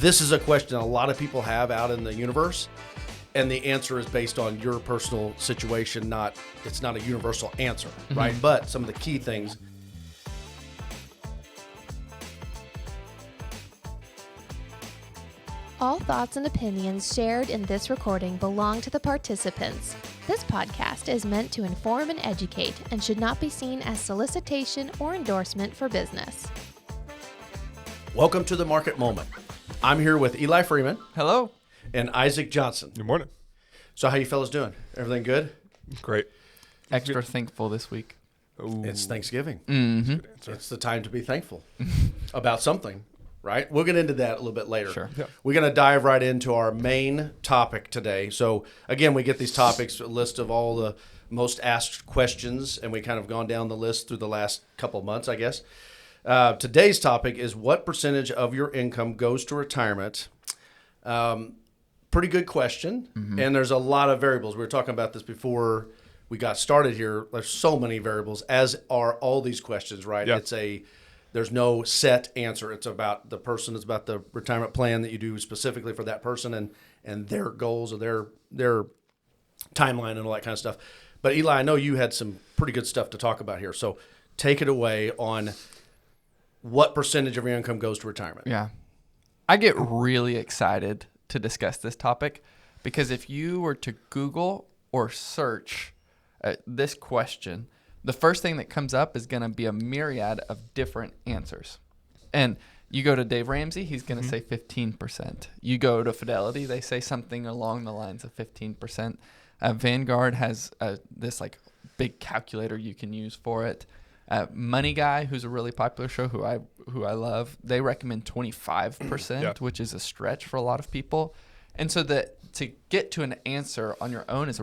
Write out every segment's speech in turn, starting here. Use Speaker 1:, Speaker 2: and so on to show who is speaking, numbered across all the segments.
Speaker 1: This is a question a lot of people have out in the universe, and the answer is based on your personal situation. It's not a universal answer, right? But some of the key things.
Speaker 2: All thoughts and opinions shared in this recording belong to the participants. This podcast is meant to inform and educate and should not be seen as solicitation or endorsement for business.
Speaker 1: Welcome to the Market Moment. I'm here with Eli Freeman.
Speaker 3: Hello.
Speaker 1: And Isaac Johnson.
Speaker 4: Good morning.
Speaker 1: So how you fellas doing? Everything good?
Speaker 4: Great.
Speaker 3: Extra thankful this week.
Speaker 4: Ooh.
Speaker 1: It's Thanksgiving.
Speaker 3: Mm-hmm.
Speaker 1: It's the time to be thankful about something, right? We'll get into that a little bit later.
Speaker 3: Sure.
Speaker 4: Yeah.
Speaker 1: We're going to dive right into our main topic today. So again, we get these topics, a list of all the most asked questions, and we kind of gone down the list through the last couple months, I guess. Today's topic is what percentage of your income goes to retirement? Pretty good question. And there's a lot of variables. We were talking about this before we got started here. There's so many variables, as are all these questions, right?
Speaker 4: Yeah.
Speaker 1: There's no set answer. It's about the person. It's about the retirement plan that you do specifically for that person and their goals or their timeline and all that kind of stuff. But Eli, I know you had some pretty good stuff to talk about here. So take it away on what percentage of your income goes to retirement.
Speaker 3: Yeah. I get really excited to discuss this topic because if you were to Google or search this question, the first thing that comes up is going to be a myriad of different answers. And you go to Dave Ramsey, he's going to say 15%. You go to Fidelity, they say something along the lines of 15%. Vanguard has this like big calculator you can use for it. Money Guy, who's a really popular show, who I love, they recommend 25%, which is a stretch for a lot of people. And so to get to an answer on your own it's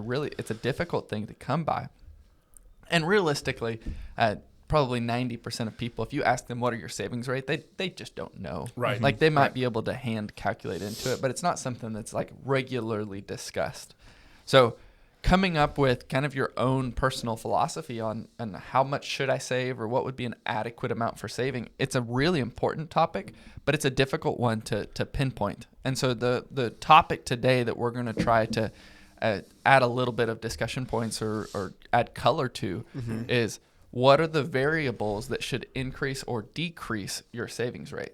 Speaker 3: a difficult thing to come by. And realistically, probably 90% of people, if you ask them what are your savings rate, they just don't know.
Speaker 1: Right.
Speaker 3: Like they might be able to hand calculate into it, but it's not something that's like regularly discussed. So coming up with kind of your own personal philosophy on how much should I save or what would be an adequate amount for saving, it's a really important topic, but it's a difficult one to pinpoint. And so the topic today that we're going to try to add a little bit of discussion points or add color to is what are the variables that should increase or decrease your savings rate?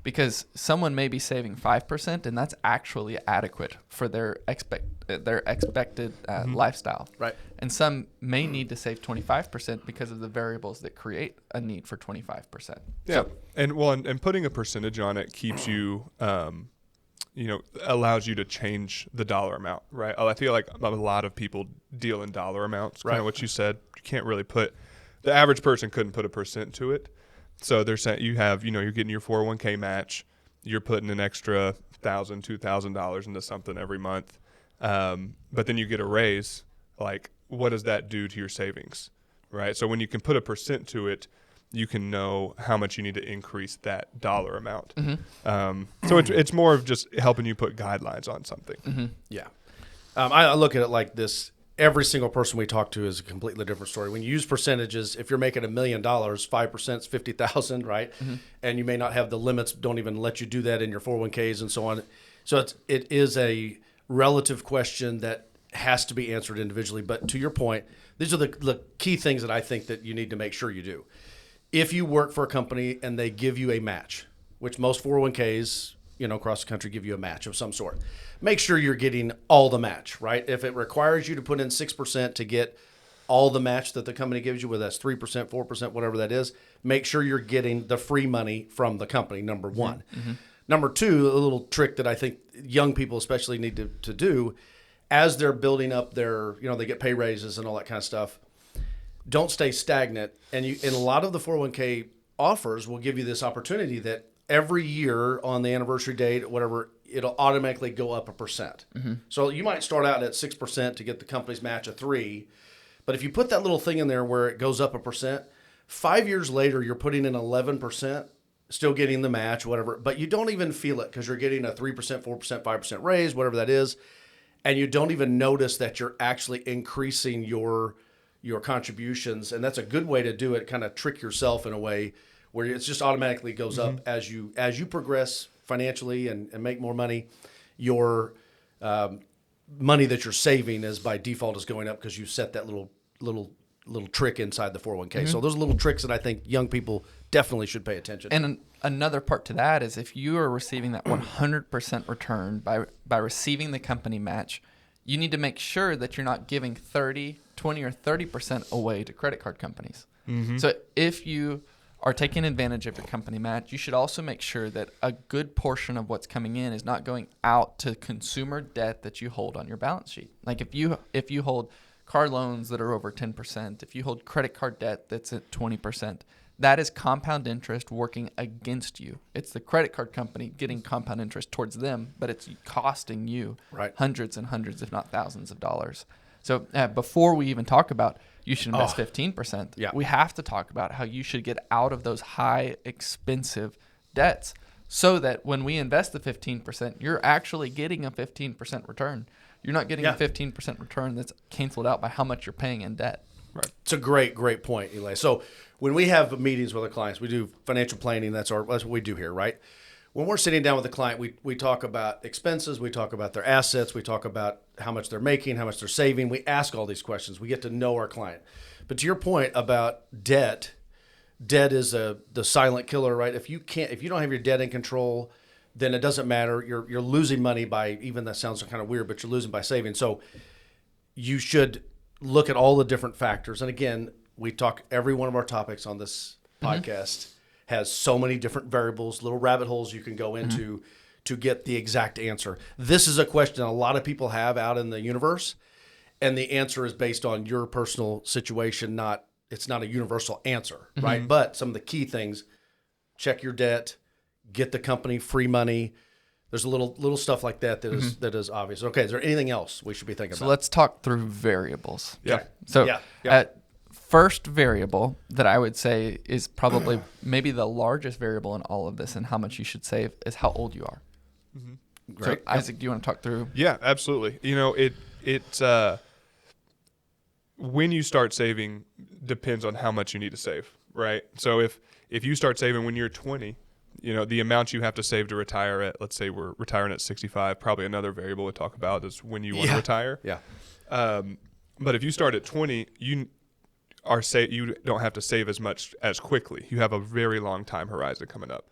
Speaker 3: Because someone may be saving 5%, and that's actually adequate for their expected lifestyle.
Speaker 1: Right.
Speaker 3: And some may need to save 25% because of the variables that create a need for 25%.
Speaker 4: Yeah. And putting a percentage on it keeps you, allows you to change the dollar amount, right? I feel like a lot of people deal in dollar amounts. Kind of what you said. You can't really the average person couldn't put a percent to it. So they're saying you're getting your 401k match, you're putting an extra $1,000, $2,000 into something every month. But then you get a raise. Like, what does that do to your savings? Right. So when you can put a percent to it, you can know how much you need to increase that dollar amount. So it's more of just helping you put guidelines on something.
Speaker 1: Yeah. I look at it like this. Every single person we talk to is a completely different story. When you use percentages, if you're making $1 million, 5% is 50,000, right? And you may not have the limits, don't even let you do that in your 401ks and so on. So it is a relative question that has to be answered individually. But to your point, these are the key things that I think that you need to make sure you do. If you work for a company and they give you a match, which most 401ks, across the country give you a match of some sort. Make sure you're getting all the match, right? If it requires you to put in 6% to get all the match that the company gives you, whether that's 3%, 4%, whatever that is, make sure you're getting the free money from the company, number one. Number two, a little trick that I think young people especially need to do, as they're building up their, they get pay raises and all that kind of stuff, don't stay stagnant. And a lot of the 401k offers will give you this opportunity that every year on the anniversary date, whatever, it'll automatically go up 1%. So you might start out at 6% to get the company's match of 3%. But if you put that little thing in there where it goes up 1%, 5 years later, you're putting in 11%, still getting the match, whatever. But you don't even feel it because you're getting a 3%, 4%, 5% raise, whatever that is. And you don't even notice that you're actually increasing your contributions. And that's a good way to do it, kind of trick yourself in a way where it's just automatically goes up as you progress financially and make more money, your money that you're saving is by default is going up because you set that little trick inside the 401k. So those are little tricks that I think young people definitely should pay attention to.
Speaker 3: And another part to that is if you are receiving that 100% return by receiving the company match, you need to make sure that you're not giving 20 or 30% away to credit card companies. So if you are taking advantage of your company match, you should also make sure that a good portion of what's coming in is not going out to consumer debt that you hold on your balance sheet. Like if you hold car loans that are over 10%, if you hold credit card debt that's at 20%, that is compound interest working against you. It's the credit card company getting compound interest towards them, but it's costing you hundreds and hundreds, if not thousands of dollars. So before we even talk about you should invest 15%, we have to talk about how you should get out of those high, expensive debts so that when we invest the 15%, you're actually getting a 15% return. You're not getting a 15% return that's canceled out by how much you're paying in debt.
Speaker 1: Right. It's a great point, Eli. So when we have meetings with our clients, we do financial planning. That's what we do here, right? When we're sitting down with a client, we talk about expenses, we talk about their assets, we talk about how much they're making, how much they're saving. We ask all these questions. We get to know our client. But to your point about debt is the silent killer, right? If you don't have your debt in control, then it doesn't matter. You're losing money by, even that sounds kind of weird, but you're losing by saving. So you should look at all the different factors. And again, we talk every one of our topics on this podcast has so many different variables, little rabbit holes you can go into to get the exact answer. This is a question a lot of people have out in the universe, and the answer is based on your personal situation. It's not a universal answer, right? But some of the key things: check your debt, get the company free money. There's a little stuff like that that is obvious. Okay, is there anything else we should be thinking about?
Speaker 3: So let's talk through variables.
Speaker 1: Yeah.
Speaker 3: So first variable that I would say is probably maybe the largest variable in all of this and how much you should save is how old you are.
Speaker 1: Great.
Speaker 3: So Isaac, do you want to talk through?
Speaker 4: Yeah, absolutely. It's when you start saving depends on how much you need to save, right? So if you start saving when you're 20, the amount you have to save to retire at, let's say we're retiring at 65, probably another variable we'll talk about is when you want to retire.
Speaker 1: Yeah.
Speaker 4: But if you start at 20, you don't have to save as much as quickly. You have a very long time horizon coming up.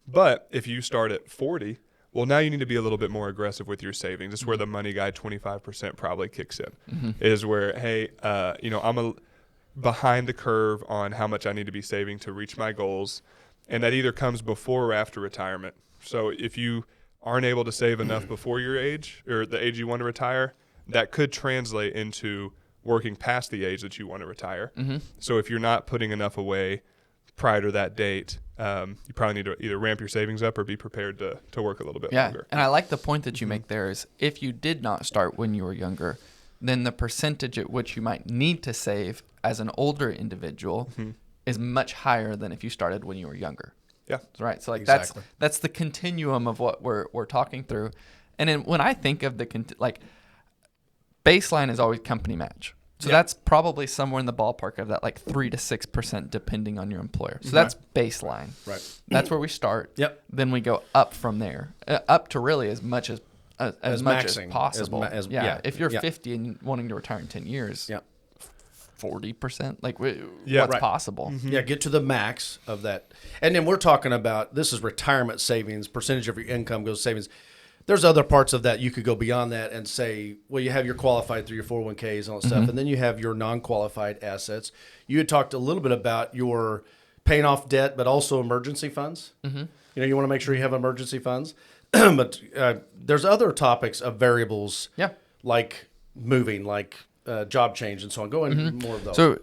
Speaker 4: But if you start at 40, well, now you need to be a little bit more aggressive with your savings. This is where the money guy 25% probably kicks in. Is where, hey, I'm behind the curve on how much I need to be saving to reach my goals. And that either comes before or after retirement. So if you aren't able to save enough before your age or the age you want to retire, that could translate into working past the age that you want to retire. So if you're not putting enough away prior to that date, you probably need to either ramp your savings up or be prepared to work a little bit longer.
Speaker 3: And I like the point that you make there is if you did not start when you were younger, then the percentage at which you might need to save as an older individual is much higher than if you started when you were younger.
Speaker 4: Yeah.
Speaker 3: Right. So
Speaker 1: Exactly.
Speaker 3: that's the continuum of what we're talking through. And then when I think of baseline is always company match. So that's probably somewhere in the ballpark of that 3 to 6% depending on your employer. So that's baseline.
Speaker 1: Right.
Speaker 3: That's where we start.
Speaker 1: Yep.
Speaker 3: Then we go up from there, up to really as much as much as
Speaker 1: maxing,
Speaker 3: possible. If you're 50 and wanting to retire in 10 years, 40%, what's possible?
Speaker 1: Yeah, get to the max of that. And then we're talking about, this is retirement savings, percentage of your income goes savings. There's other parts of that you could go beyond that and say, well, you have your qualified through your 401ks and all that stuff, and then you have your non-qualified assets. You had talked a little bit about your paying off debt, but also emergency funds. You want to make sure you have emergency funds. But there's other topics of variables like moving, like job change and so on. Go into more of those.
Speaker 3: So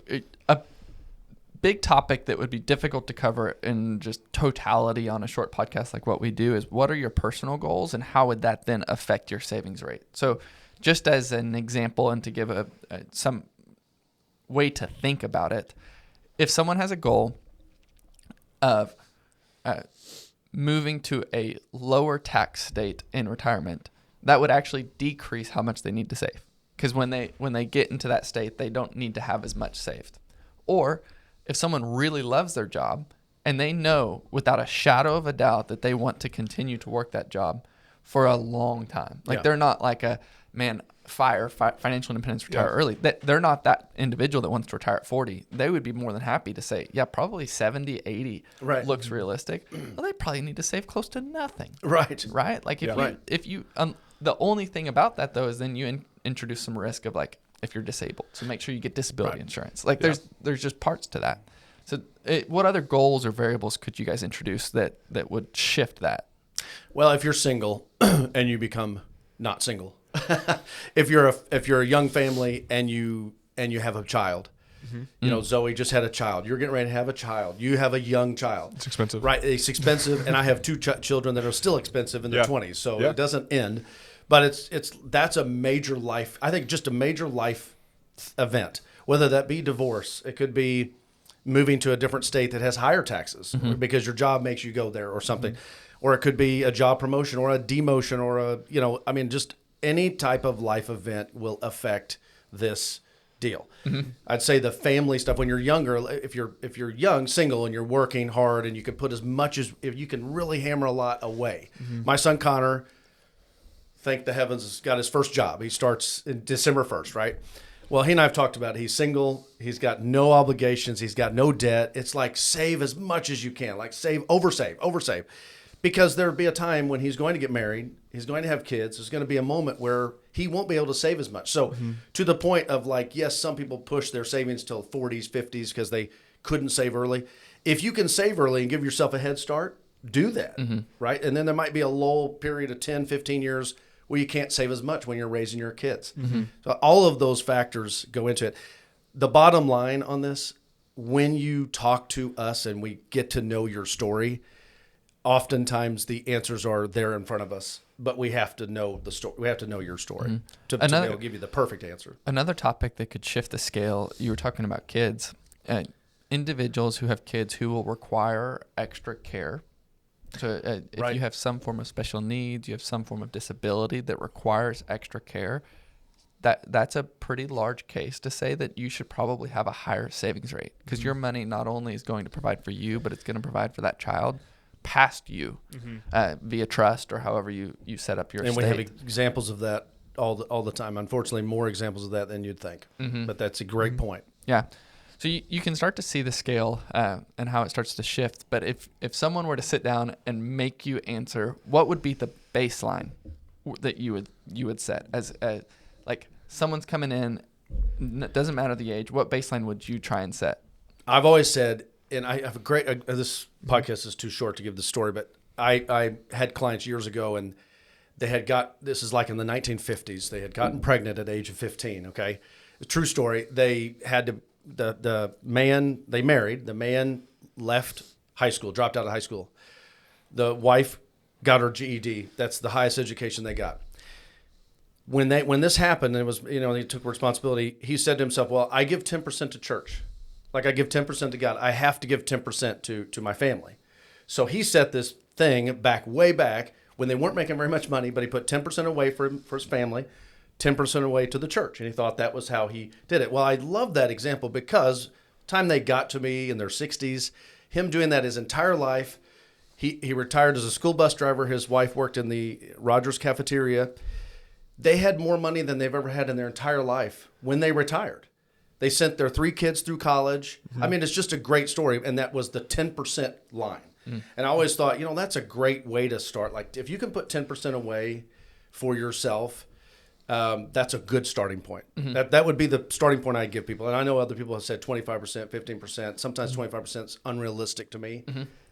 Speaker 3: a big topic that would be difficult to cover in just totality on a short podcast like what we do is what are your personal goals and how would that then affect your savings rate? So just as an example and to give some way to think about it, if someone has a goal of moving to a lower tax state in retirement, that would actually decrease how much they need to save. Because when they get into that state, they don't need to have as much saved. Or if someone really loves their job and they know without a shadow of a doubt that they want to continue to work that job for a long time. Like they're not like financial independence, retire early. They're not that individual that wants to retire at 40. They would be more than happy to say, yeah, probably 70, 80 looks realistic. Well, they probably need to save close to nothing.
Speaker 1: Right.
Speaker 3: Right? Like if you the only thing about that though is then you introduce some risk of like if you're disabled. So make sure you get disability insurance. Like there's just parts to that. So what other goals or variables could you guys introduce that would shift that?
Speaker 1: Well, if you're single and you become not single, if you're a young family and you have a child, you know, Zoe just had a child. You're getting ready to have a child. You have a young child.
Speaker 4: It's expensive,
Speaker 1: right? It's expensive, and I have two children that are still expensive in their 20s, so it doesn't end. But that's a major life. I think just a major life event, whether that be divorce, it could be moving to a different state that has higher taxes because your job makes you go there or something, or it could be a job promotion or a demotion or just any type of life event will affect this deal. I'd say the family stuff when you're younger, if you're young, single, and you're working hard and you can put as much as if you can really hammer a lot away. My son Connor, thank the heavens, has got his first job. He starts in December 1st, right? Well, he and I have talked about it. He's single. He's got no obligations. He's got no debt. It's like save as much as you can. Like oversave. Because there'll be a time when he's going to get married. He's going to have kids. There's going to be a moment where he won't be able to save as much. So to the point of like, yes, some people push their savings till 40s, 50s because they couldn't save early. If you can save early and give yourself a head start, do that, right? And then there might be a lull period of 10, 15 years where you can't save as much when you're raising your kids. So all of those factors go into it. The bottom line on this, when you talk to us and we get to know your story, oftentimes the answers are there in front of us, but we have to know the story. We have to know your story to be able to give you the perfect answer.
Speaker 3: Another topic that could shift the scale, you were talking about kids. Individuals who have kids who will require extra care. So if you have some form of special needs, you have some form of disability that requires extra care, that's a pretty large case to say that you should probably have a higher savings rate because your money not only is going to provide for you, but it's going to provide for that child past you via trust or however you set up your estate.
Speaker 1: And we have examples of that all the time. Unfortunately, more examples of that than you'd think. But that's a great point.
Speaker 3: Yeah. So you can start to see the scale and how it starts to shift. But if someone were to sit down and make you answer, what would be the baseline that you would set as like someone's coming in, it doesn't matter the age, what baseline would you try and set?
Speaker 1: I've always said, and I have a great, this podcast is too short to give the story, but I had clients years ago and they had this is like in the 1950s, they had gotten pregnant at the age of 15, okay? A true story. They had to, the man left high school, dropped out of high school. The wife got her GED. That's the highest education they got. When this happened, it was, he took responsibility. He said to himself, well, I give 10% to church. Like I give 10% to God. I have to give 10% to my family. So he set this thing way back when they weren't making very much money, but he put 10% away for his family, 10% away to the church. And he thought that was how he did it. Well, I love that example because time they got to me in their 60s, him doing that his entire life. He retired as a school bus driver. His wife worked in the Rogers cafeteria. They had more money than they've ever had in their entire life when they retired. They sent their 3 kids through college. I mean, it's just a great story. And that was the 10% line. And I always thought, that's a great way to start. Like if you can put 10% away for yourself, that's a good starting point. That would be the starting point I give people. And I know other people have said 25%, 15%. Sometimes 25% is unrealistic to me.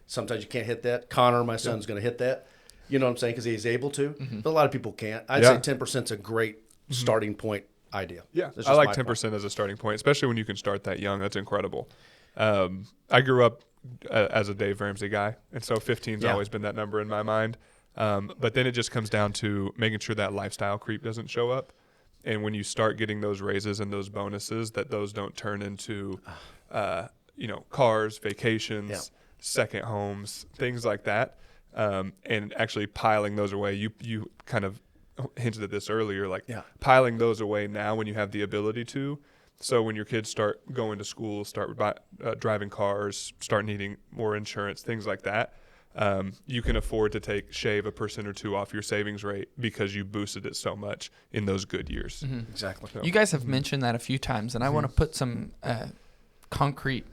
Speaker 1: Sometimes you can't hit that. Connor, my son's going to hit that. You know what I'm saying? Because he's able to. But a lot of people can't. I'd say 10% is a great starting point idea.
Speaker 4: Yeah, I like 10% as a starting point, especially when you can start that young. That's incredible. I grew up as a Dave Ramsey guy, and so 15's always been that number in my mind. But then it just comes down to making sure that lifestyle creep doesn't show up. And when you start getting those raises and those bonuses, that those don't turn into, cars, vacations, second homes, things like that. And actually piling those away. You kind of hinted at this earlier, piling those away now when you have the ability to, So when your kids start going to school, start driving cars, start needing more insurance, things like that, you can afford to shave 1% or 2% off your savings rate because you boosted it so much in those good years.
Speaker 3: Mm-hmm.
Speaker 1: Exactly.
Speaker 3: You guys have mentioned that a few times, and I want to put some concrete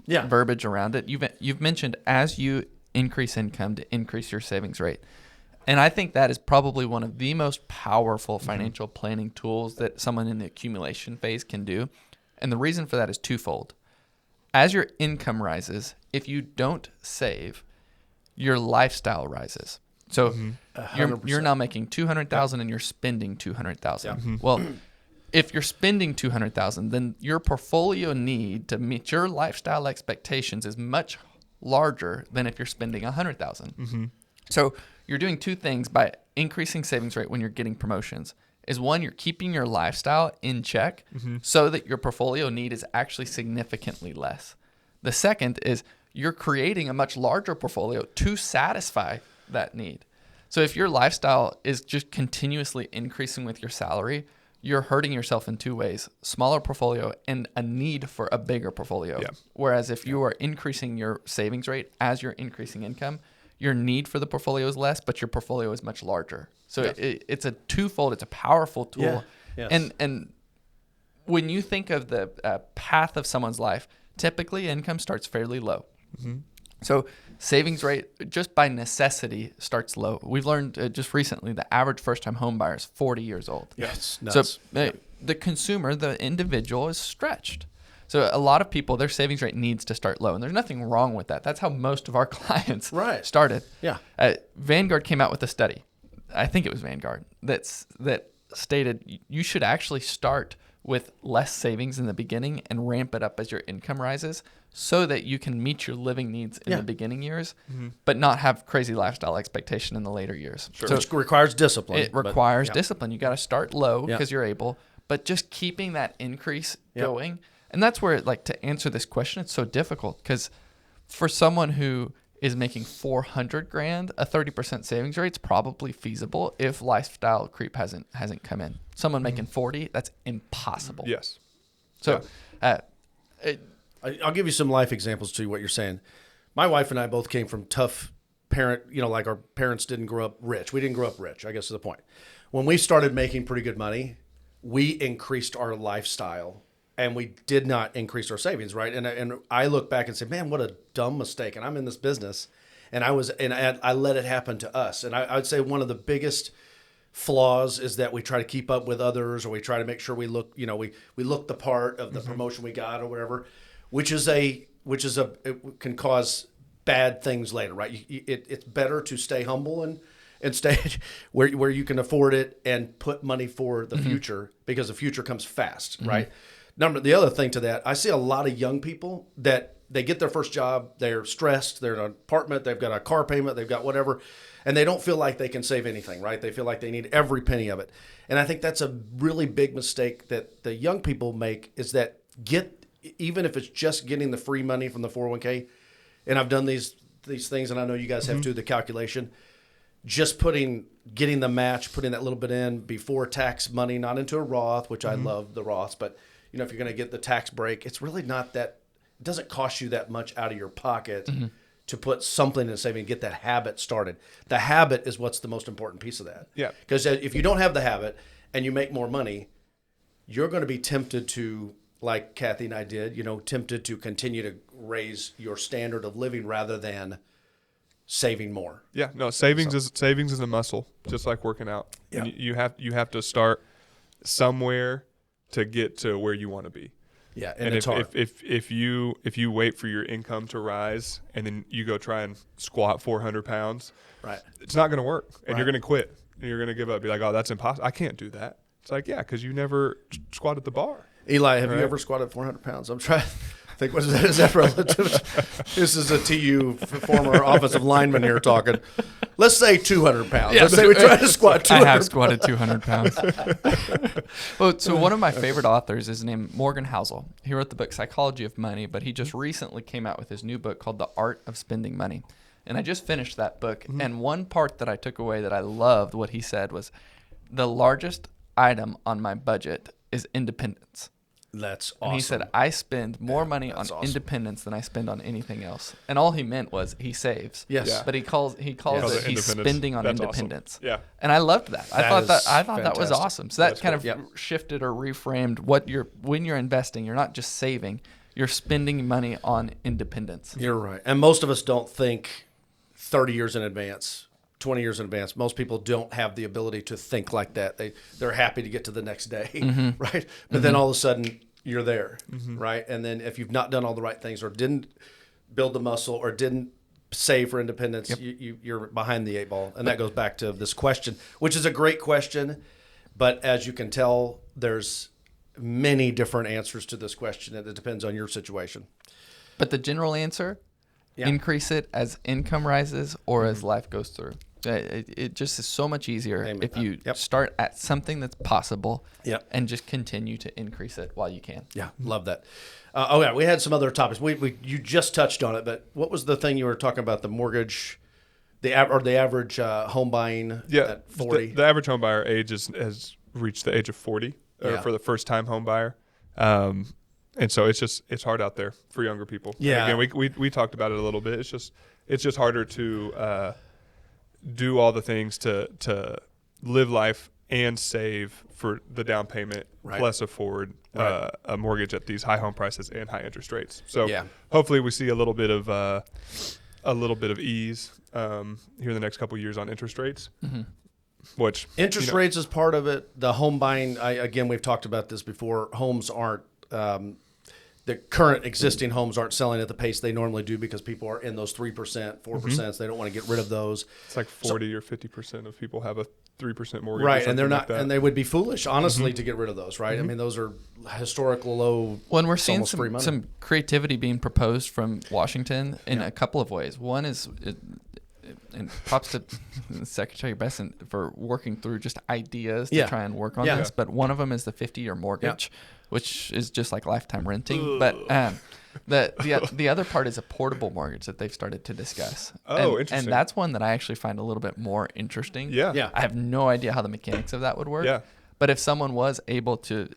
Speaker 3: verbiage around it. You've mentioned as you increase income to increase your savings rate. And I think that is probably one of the most powerful financial planning tools that someone in the accumulation phase can do. And the reason for that is twofold. As your income rises, if you don't save, your lifestyle rises. So you're now making $200,000 and you're spending $200,000. Well, if you're spending $200,000, then your portfolio need to meet your lifestyle expectations is much larger than if you're spending $100,000. So you're doing two things by increasing savings rate when you're getting promotions. Is one, you're keeping your lifestyle in check so that your portfolio need is actually significantly less. The second is you're creating a much larger portfolio to satisfy that need. So if your lifestyle is just continuously increasing with your salary, you're hurting yourself in two ways: smaller portfolio and a need for a bigger portfolio. Yeah. Whereas if you are increasing your savings rate as you're increasing income, your need for the portfolio is less, but your portfolio is much larger. So it's a twofold. It's a powerful tool.
Speaker 1: Yeah. Yes.
Speaker 3: And when you think of the path of someone's life, typically income starts fairly low. So savings rate, just by necessity, starts low. We've learned just recently the average first-time home buyer is 40 years old.
Speaker 1: Yes.
Speaker 3: So the consumer, the individual, is stretched. So a lot of people, their savings rate needs to start low, and there's nothing wrong with that. That's how most of our clients started.
Speaker 1: Yeah.
Speaker 3: Vanguard came out with a study. I think it was Vanguard that stated you should actually start with less savings in the beginning and ramp it up as your income rises, so that you can meet your living needs in the beginning years, but not have crazy lifestyle expectation in the later years.
Speaker 1: Sure. So it requires discipline.
Speaker 3: It requires discipline. You got to start low because you're able, but just keeping that increase going. And that's where, to answer this question, it's so difficult, because for someone who is making $400,000, a 30% savings rate is probably feasible if lifestyle creep hasn't come in. Someone making 40, that's impossible.
Speaker 4: Yes.
Speaker 3: So,
Speaker 1: I'll give you some life examples to what you're saying. My wife and I both came from tough parent, our parents didn't grow up rich. We didn't grow up rich, I guess is the point. When we started making pretty good money, we increased our lifestyle and we did not increase our savings, right? And I look back and say, man, what a dumb mistake. And I'm in this business and I let it happen to us. And I would say one of the biggest flaws is that we try to keep up with others, or we try to make sure we look, we look the part of the promotion we got or whatever. It can cause bad things later, right? It's better to stay humble and stay where you can afford it and put money for the future, because the future comes fast, right? The other thing to that, I see a lot of young people that they get their first job, they're stressed, they're in an apartment, they've got a car payment, they've got whatever, and they don't feel like they can save anything, right? They feel like they need every penny of it. And I think that's a really big mistake that the young people make, is that even if it's just getting the free money from the 401k, and I've done these things, and I know you guys have too, the calculation, just getting the match, putting that little bit in before tax money, not into a Roth, which I love the Roths, but if you're going to get the tax break, it's really not that, it doesn't cost you that much out of your pocket to put something in a saving and get that habit started. The habit is what's the most important piece of that. Yeah. Because if you don't have the habit and you make more money, you're going to be tempted to, like Kathy and I did, tempted to continue to raise your standard of living rather than saving more.
Speaker 4: Yeah, no, savings is a muscle, just like working out. Yeah. And you have to start somewhere to get to where you want to be.
Speaker 1: Yeah, and it's hard.
Speaker 4: If you wait for your income to rise and then you go try and squat 400 pounds, right, it's not going to work, and you're going to quit, and you're going to give up. Be like, oh, that's impossible. I can't do that. It's like, yeah, because you never squatted the bar.
Speaker 1: Eli, have you ever squatted 400 pounds? I'm trying to think, what is that? Is that relative? This is a TU former offensive lineman here talking. Let's say 200 pounds. Let's say we try to squat 200
Speaker 3: I have squatted 200 pounds. Well, so one of my favorite authors is named Morgan Housel. He wrote the book Psychology of Money, but he just recently came out with his new book called The Art of Spending Money. And I just finished that book. And one part that I took away that I loved what he said was, the largest item on my budget is independence.
Speaker 1: That's awesome.
Speaker 3: And he said, I spend more money on
Speaker 1: awesome.
Speaker 3: independence than I spend on anything else. And all he meant was he saves.
Speaker 1: Yes.
Speaker 4: Yeah.
Speaker 3: But he calls it he's
Speaker 4: independence.
Speaker 3: spending on
Speaker 4: That's
Speaker 3: independence.
Speaker 4: awesome. Yeah.
Speaker 3: And I loved that. I thought that was
Speaker 1: fantastic.
Speaker 3: awesome. So that
Speaker 4: That's
Speaker 3: kind
Speaker 4: cool.
Speaker 3: of shifted or reframed when you're investing, you're not just saving, you're spending money on independence.
Speaker 1: You're right. And most of us don't think 30 years in advance, 20 years in advance. Most people don't have the ability to think like that. They're happy to get to the next day, right? But then all of a sudden you're there, right? And then if you've not done all the right things or didn't build the muscle or didn't save for independence, you're behind the eight ball. And that goes back to this question, which is a great question. But as you can tell, there's many different answers to this question, and it depends on your situation.
Speaker 3: But the general answer, increase it as income rises or as life goes through. It just is so much easier if you start at something that's possible and just continue to increase it while you can.
Speaker 1: Yeah, love that. We had some other topics. You just touched on it, but what was the thing you were talking about? The mortgage, the average home buying at 40?
Speaker 4: The average home buyer age has reached the age of 40 for the first time home buyer. And so it's hard out there for younger people.
Speaker 1: Yeah.
Speaker 4: And again, we talked about it a little bit. It's just harder to do all the things to live life and save for the down payment, plus afford a mortgage at these high home prices and high interest rates. So hopefully we see a little bit of ease here in the next couple of years on interest rates. Which
Speaker 1: interest rates is part of it. The home buying, we've talked about this before. Homes aren't the current existing homes aren't selling at the pace they normally do because people are in those 3%, 4%. So they don't want to get rid of those.
Speaker 4: It's like 40 or 50% of people have a 3% mortgage.
Speaker 1: Right, and they're not, and they would be foolish, honestly, to get rid of those. Right, I mean, those are historical low.
Speaker 3: When we're seeing some creativity being proposed from Washington in a couple of ways. One is, and props to Secretary Besson for working through just ideas to try and work on this. But one of them is the 50-year mortgage, which is just like lifetime renting. But the other part is a portable mortgage that they've started to discuss.
Speaker 4: Interesting.
Speaker 3: And that's one that I actually find a little bit more interesting.
Speaker 1: Yeah.
Speaker 3: I have no idea how the mechanics of that would work. Yeah. But if someone was able to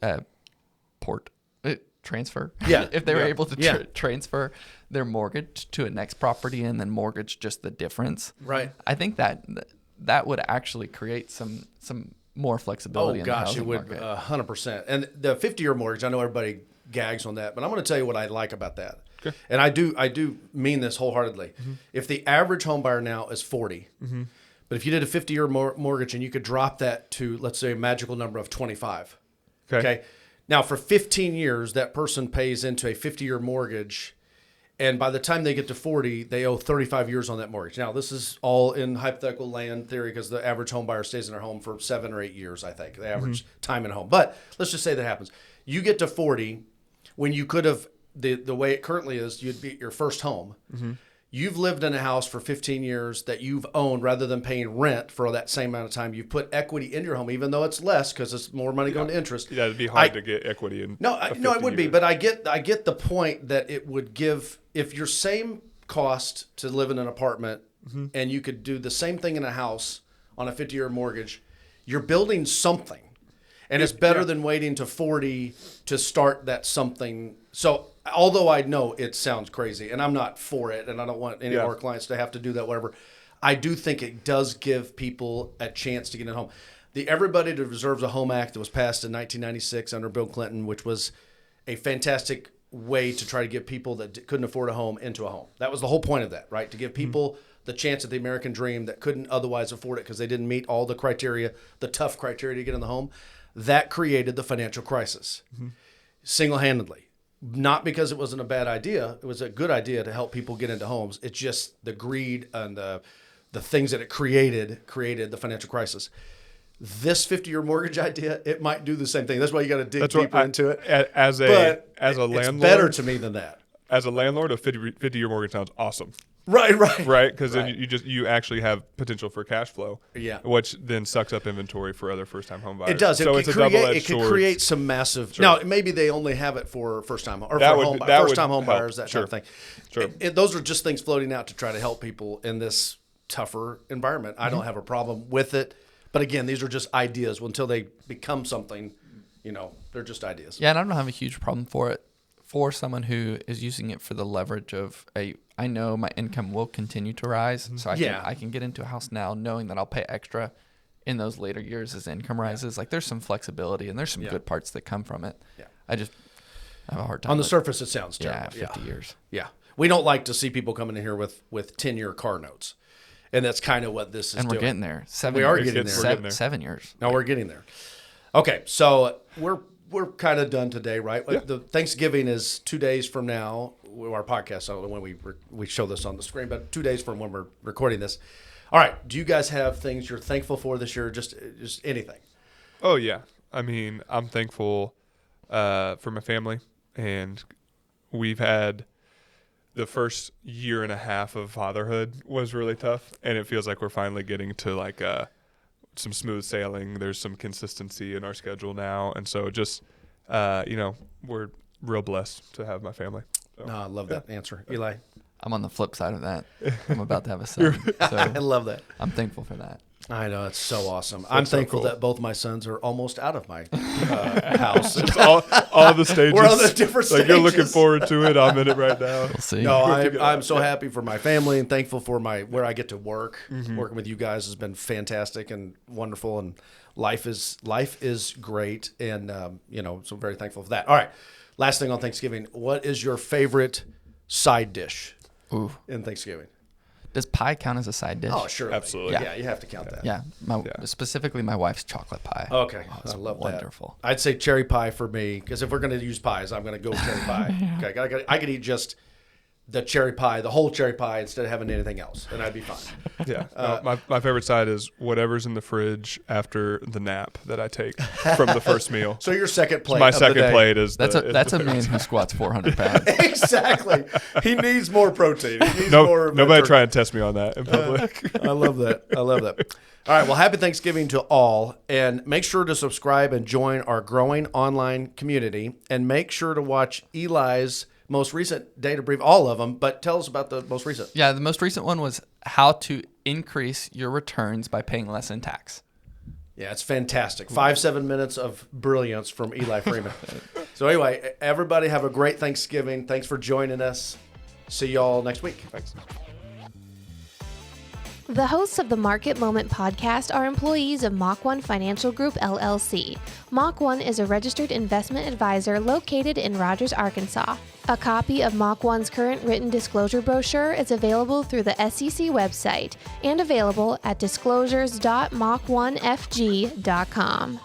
Speaker 3: transfer, if they were able to transfer their mortgage to a next property and then mortgage just the difference,
Speaker 1: right?
Speaker 3: I think that would actually create some more flexibility in the housing market.
Speaker 1: 100%. And the 50-year mortgage, I know everybody gags on that, but I'm going to tell you what I like about that. Okay. And I do mean this wholeheartedly. If the average home buyer now is 40, but if you did a 50-year mortgage and you could drop that to, let's say, a magical number of 25. Okay. Now, for 15 years, that person pays into a 50-year mortgage, and by the time they get to 40, they owe 35 years on that mortgage. Now, this is all in hypothetical land theory because the average home buyer stays in their home for 7 or 8 years, I think, the average time in home. But let's just say that happens. You get to 40 when you could have, the way it currently is, you'd be at your first home. You've lived in a house for 15 years that you've owned rather than paying rent for that same amount of time. You've put equity in your home, even though it's less because it's more money going to interest.
Speaker 4: Yeah, it'd be hard to get equity in.
Speaker 1: No, it would be, but I get the point that it would give, if your same cost to live in an apartment and you could do the same thing in a house on a 50-year mortgage, you're building something. And it's better than waiting to 40 to start that something. So although I know it sounds crazy, and I'm not for it, and I don't want any of our clients to have to do that, whatever, I do think it does give people a chance to get in a home. The Everybody Deserves a Home Act that was passed in 1996 under Bill Clinton, which was a fantastic way to try to get people that couldn't afford a home into a home. That was the whole point of that, right? To give people the chance at the American dream that couldn't otherwise afford it because they didn't meet all the criteria, the tough criteria to get in the home. That created the financial crisis single-handedly. Not because it wasn't a bad idea. It was a good idea to help people get into homes. It's just the greed and the things that it created the financial crisis. This 50-year mortgage idea, it might do the same thing. That's why you got to dig deeper into it.
Speaker 4: As a landlord,
Speaker 1: it's better to me than that.
Speaker 4: As a landlord, a 50-year mortgage sounds awesome.
Speaker 1: Right.
Speaker 4: Because then you actually have potential for cash flow. Yeah. Which then sucks up inventory for other first-time home buyers.
Speaker 1: It does.
Speaker 4: So it's a double-edged sword.
Speaker 1: It could create some massive. Sure. Now maybe they only have it for first-time or first-time home buyers, that kind of thing. Sure. Those are just things floating out to try to help people in this tougher environment. I don't have a problem with it, but again, these are just ideas. Until they become something, they're just ideas.
Speaker 3: Yeah, and I don't have a huge problem for it. For someone who is using it for the leverage of I know my income will continue to rise, so I can get into a house now knowing that I'll pay extra in those later years as income rises. Like there's some flexibility and there's some good parts that come from it. Yeah. I have a hard time.
Speaker 1: On the surface, it sounds terrible.
Speaker 3: 50 years.
Speaker 1: Yeah. We don't like to see people coming in here with 10-year car notes. And that's kind of what this is
Speaker 3: and
Speaker 1: doing.
Speaker 3: we're getting there. 7
Speaker 1: we
Speaker 3: years.
Speaker 1: are getting there.
Speaker 3: 7 years.
Speaker 1: No, we're getting there. Okay, so we're kind of done today, right?
Speaker 4: Yeah.
Speaker 1: The Thanksgiving is 2 days from now. Our podcast, I don't know when we show this on the screen, but 2 days from when we're recording this. All right, do you guys have things you're thankful for this year? Just anything?
Speaker 4: Oh, yeah. I mean, I'm thankful for my family, and we've had the first year and a half of fatherhood was really tough, and it feels like we're finally getting to like some smooth sailing. There's some consistency in our schedule now, and so just we're real blessed to have my family. So,
Speaker 1: No, I love that answer. Eli?
Speaker 3: I'm on the flip side of that. I'm about to have a son. So
Speaker 1: I love that.
Speaker 3: I'm thankful for that.
Speaker 1: I know, it's so awesome. I'm thankful
Speaker 4: cool.
Speaker 1: that both my sons are almost out of my house.
Speaker 4: all the stages.
Speaker 1: We're on the different stages.
Speaker 4: Like you're looking forward to it. I'm in it right now.
Speaker 3: We'll see.
Speaker 1: No, I'm so happy for my family and thankful for where I get to work. Working with you guys has been fantastic and wonderful, and life is great, and so I'm very thankful for that. All right, last thing on Thanksgiving, what is your favorite side dish in Thanksgiving?
Speaker 3: Does pie count as a side dish?
Speaker 1: Oh, sure,
Speaker 4: Absolutely.
Speaker 1: Yeah, you have to count that.
Speaker 3: Yeah, specifically my wife's chocolate pie.
Speaker 1: Okay,
Speaker 3: It's
Speaker 1: I love
Speaker 3: wonderful.
Speaker 1: that. I'd say cherry pie for me, because if we're going to use pies, I'm going to go with cherry pie. Okay, I could eat just the cherry pie, the whole cherry pie, instead of having anything else, and I'd be fine.
Speaker 4: Yeah. My favorite side is whatever's in the fridge after the nap that I take from the first meal.
Speaker 1: So your second plate.
Speaker 4: My
Speaker 1: of the
Speaker 4: second
Speaker 1: day.
Speaker 4: plate is
Speaker 3: That's a man who squats 400 pounds.
Speaker 1: Exactly. He needs more protein. He needs more.
Speaker 4: Nobody try and test me on that in public.
Speaker 1: I love that. All right. Well, happy Thanksgiving to all. And make sure to subscribe and join our growing online community. And make sure to watch Eli's most recent data brief, all of them. But tell us about the most recent.
Speaker 3: Yeah, the most recent one was how to increase your returns by paying less in tax.
Speaker 1: Yeah, it's fantastic. 5-7 minutes of brilliance from Eli Freeman. So anyway, everybody have a great Thanksgiving. Thanks for joining us. See y'all next week.
Speaker 4: Thanks.
Speaker 2: The hosts of the Market Moment podcast are employees of Mach 1 Financial Group, LLC. Mach 1 is a registered investment advisor located in Rogers, Arkansas. A copy of Mach 1's current written disclosure brochure is available through the SEC website and available at disclosures.mach1fg.com.